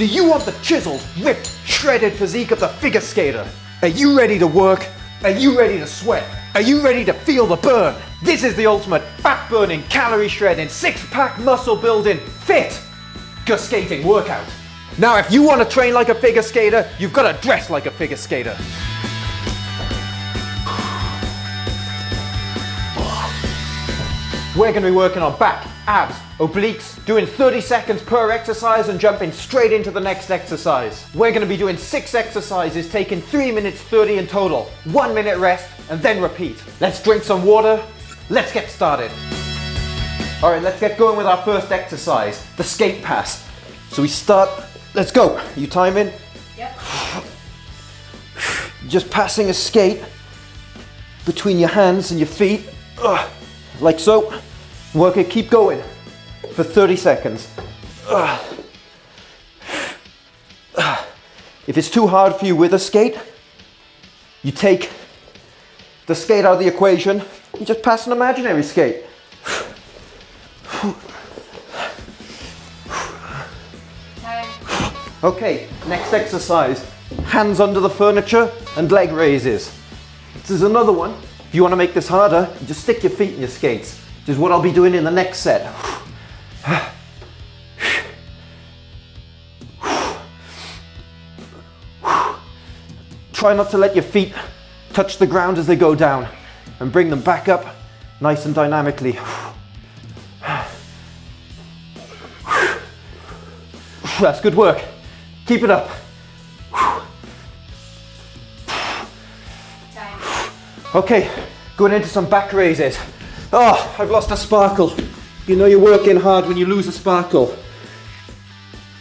Do you want the chiseled, ripped, shredded physique of the figure skater? Are you ready to work? Are you ready to sweat? Are you ready to feel the burn? This is the ultimate fat burning, calorie shredding, six-pack muscle building, fit skating workout. Now if you want to train like a figure skater, you've got to dress like a figure skater. We're going to be working on back, abs, obliques, doing 30 seconds per exercise and jumping straight into the next exercise. We're going to be doing 6 exercises, taking 3 minutes 30 in total. 1 minute rest and then repeat. Let's drink some water. Let's get started. All right, let's get going with our first exercise, the skate pass. So we start, let's go. You timing? Yep. Just passing a skate between your hands and your feet, like so. Work it, keep going for 30 seconds. If it's too hard for you with a skate, you take the skate out of the equation, you just pass an imaginary skate. Okay, next exercise, hands under the furniture and leg raises. This is another one. If you want to make this harder, just stick your feet in your skates, which is what I'll be doing in the next set. Try not to let your feet touch the ground as they go down and bring them back up nice and dynamically. That's good work. Keep it up. Okay, going into some back raises. Oh, I've lost a sparkle. You know you're working hard when you lose a sparkle.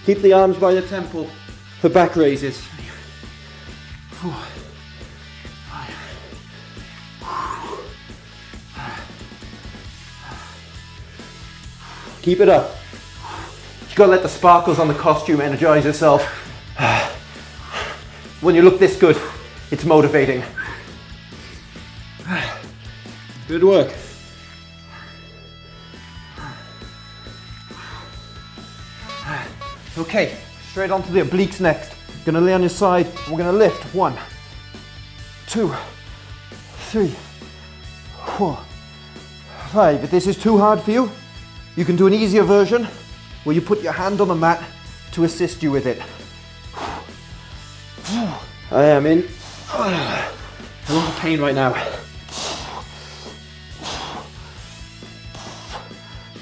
Keep the arms by the temple for back raises. 4, 5. Keep it up. You've got to let the sparkles on the costume energize yourself. When you look this good, it's motivating. Good work. Okay, straight onto the obliques next. Gonna lay on your side, and we're gonna lift. 1, 2, 3, 4, 5. If this is too hard for you, you can do an easier version where you put your hand on the mat to assist you with it. I am in a lot of pain right now.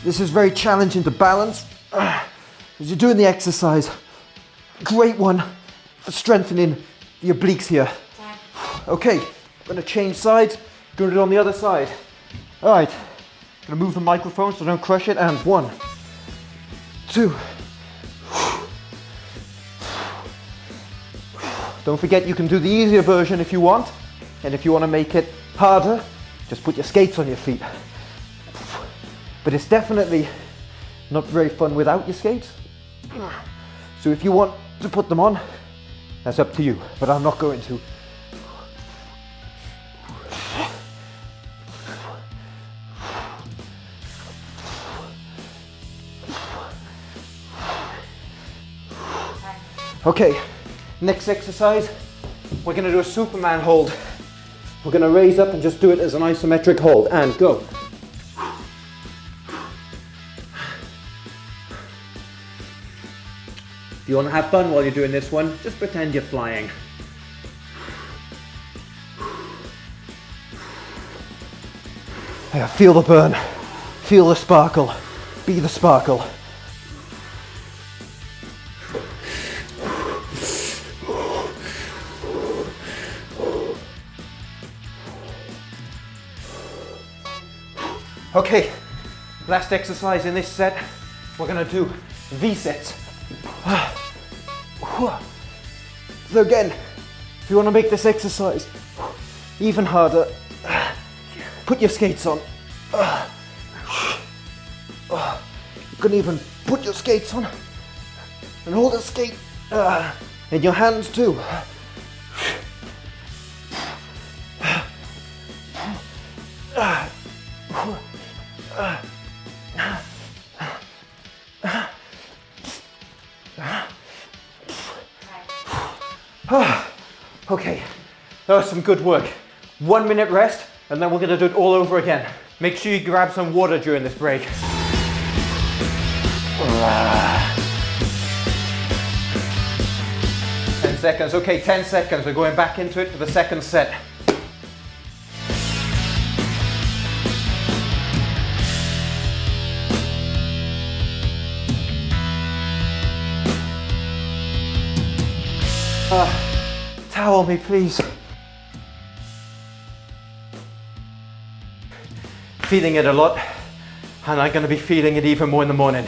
This is very challenging to balance as you're doing the exercise. Great one for strengthening the obliques here. Okay, I'm gonna change sides, gonna do it on the other side. All right, gonna move the microphone so I don't crush it, and 1, 2. Don't forget you can do the easier version if you want, and if you want to make it harder, just put your skates on your feet. But it's definitely not very fun without your skates. So if you want to put them on, that's up to you, but I'm not going to. Okay, next exercise, we're going to do a Superman hold. We're going to raise up and just do it as an isometric hold, and go. If you want to have fun while you're doing this one, just pretend you're flying. Yeah, feel the burn, feel the sparkle, be the sparkle. Okay, last exercise in this set, we're going to do V-sets. So again, if you want to make this exercise even harder, put your skates on. You can even put your skates on and hold the skate in your hands too. Okay, that was some good work. 1 minute rest, and then we're gonna do it all over again. Make sure you grab some water during this break. 10 seconds, okay, 10 seconds. We're going back into it for the second set. Towel me, please. Feeling it a lot, and I'm going to be feeling it even more in the morning.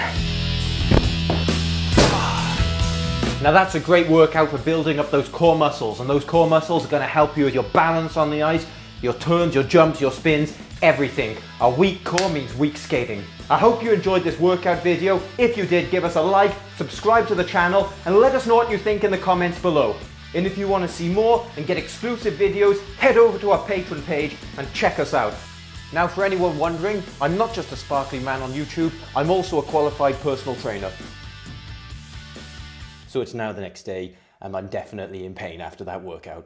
Now that's a great workout for building up those core muscles, and those core muscles are going to help you with your balance on the ice, your turns, your jumps, your spins, everything. A weak core means weak skating. I hope you enjoyed this workout video. If you did, give us a like, subscribe to the channel, and let us know what you think in the comments below. And if you want to see more and get exclusive videos, head over to our Patreon page and check us out. Now, for anyone wondering, I'm not just a sparkly man on YouTube, I'm also a qualified personal trainer. So it's now the next day, and I'm definitely in pain after that workout.